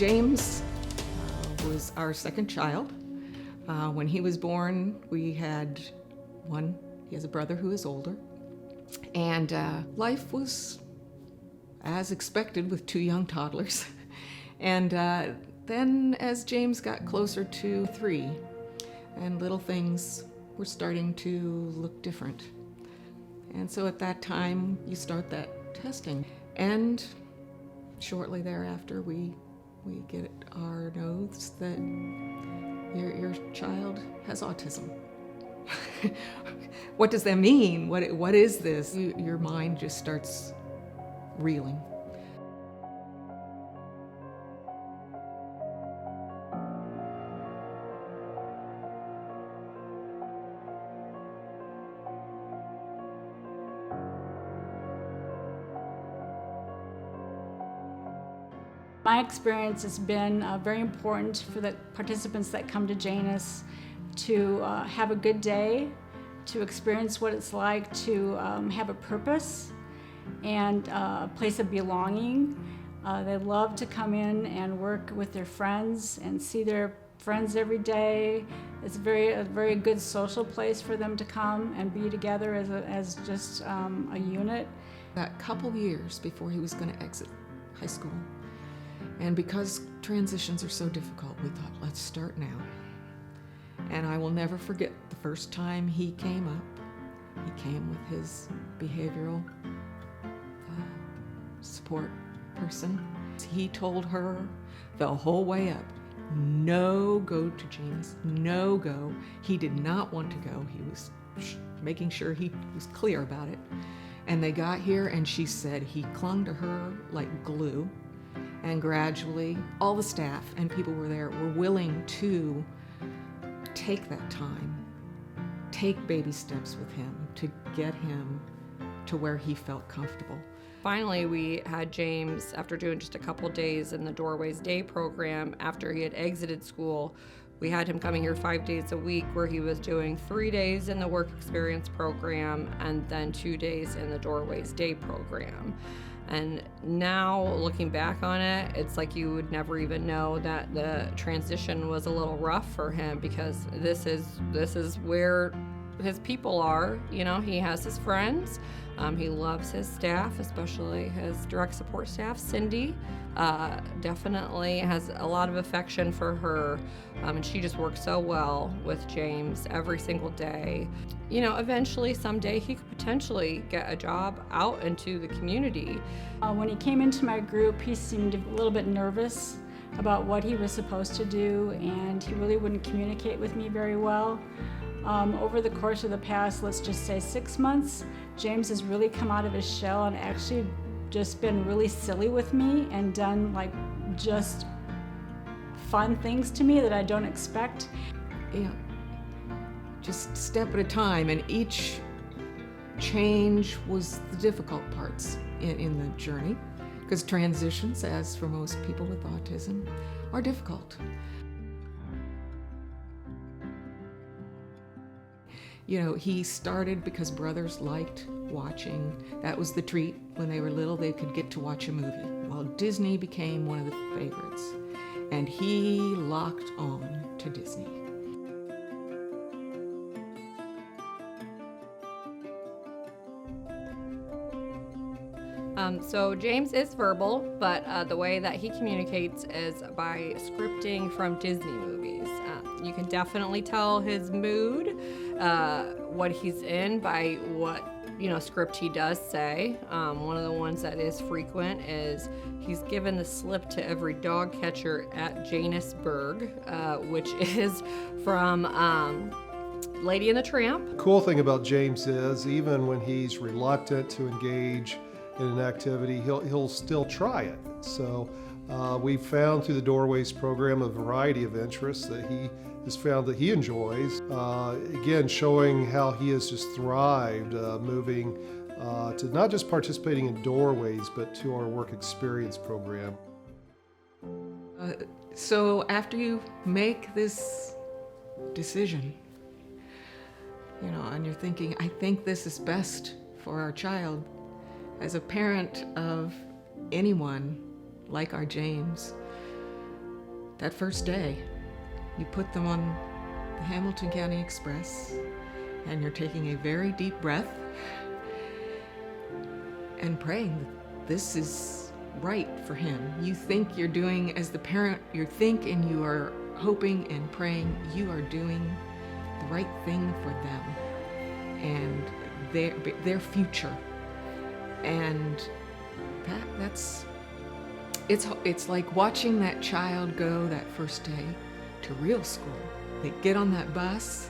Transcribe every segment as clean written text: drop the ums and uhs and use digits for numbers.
James was our second child. When he was born, we had he has a brother who is older. And life was as expected with two young toddlers. And then as James got closer to 3, and little things were starting to look different. And so at that time, you start that testing. And shortly thereafter, we get our notes that your child has autism. What does that mean? What is this? Your mind just starts reeling. My experience has been very important for the participants that come to Janus to have a good day, to experience what it's like to have a purpose and a place of belonging. They love to come in and work with their friends and see their friends every day. It's a very good social place for them to come and be together as just a unit. That couple years before he was going to exit high school, and because transitions are so difficult, we thought, let's start now. And I will never forget the first time he came up. He came with his behavioral support person. He told her the whole way up, no go to Janus, no go. He did not want to go. He was making sure he was clear about it. And they got here, and she said he clung to her like glue. And gradually, all the staff and people were willing to take that time, take baby steps with him to get him to where he felt comfortable. Finally, we had James, after doing just a couple days in the Doorways Day program, after he had exited school, we had him coming here 5 days a week, where he was doing 3 days in the work experience program and then 2 days in the Doorways Day program. And now, looking back on it, it's like you would never even know that the transition was a little rough for him, because this is where his people are. You know, he has his friends. He loves his staff, especially his direct support staff. Cindy definitely has a lot of affection for her, and she just works so well with James every single day. You know, eventually, someday, he could potentially get a job out into the community. When he came into my group, he seemed a little bit nervous about what he was supposed to do, and he really wouldn't communicate with me very well. Over the course of the past, let's just say 6 months, James has really come out of his shell and actually just been really silly with me and done like just fun things to me that I don't expect. Yeah, just step at a time, and each change was the difficult parts in the journey, because transitions, as for most people with autism, are difficult. You know, he started because brothers liked watching. That was the treat. When they were little, they could get to watch a movie. Well, Disney became one of the favorites, and he locked on to Disney. So James is verbal, but the way that he communicates is by scripting from Disney movies. You can definitely tell his mood, what he's in, by what script he does say. One of the ones that is frequent is he's given the slip to every dog catcher at Janusburg, which is from Lady and the Tramp. The cool thing about James is, even when he's reluctant to engage in an activity, he'll still try it. So we've found through the Doorways program a variety of interests that he has found that he enjoys. Again, showing how he has just thrived, moving to not just participating in Doorways, but to our work experience program. So after you make this decision, and you're thinking, I think this is best for our child, as a parent of anyone like our James, that first day, you put them on the Hamilton County Express, and you're taking a very deep breath and praying that this is right for him. You think you're doing, as the parent, you think and you are hoping and praying you are doing the right thing for them and their future. And it's like watching that child go that first day to real school. They get on that bus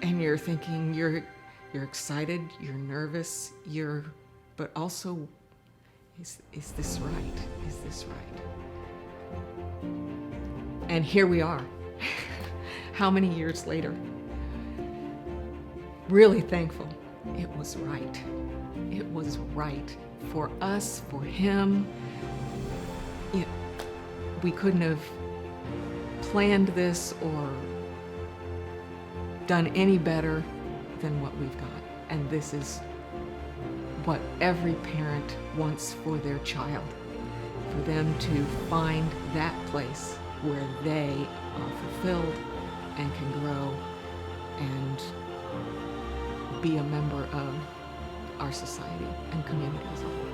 and you're thinking, you're excited, you're nervous, but also, is this right? Is this right? And here we are, how many years later? Really thankful. It was right. It was right for us, for him. We couldn't have planned this or done any better than what we've got. And this is what every parent wants for their child, for them to find that place where they are fulfilled and can grow and be a member of our society and community as a whole.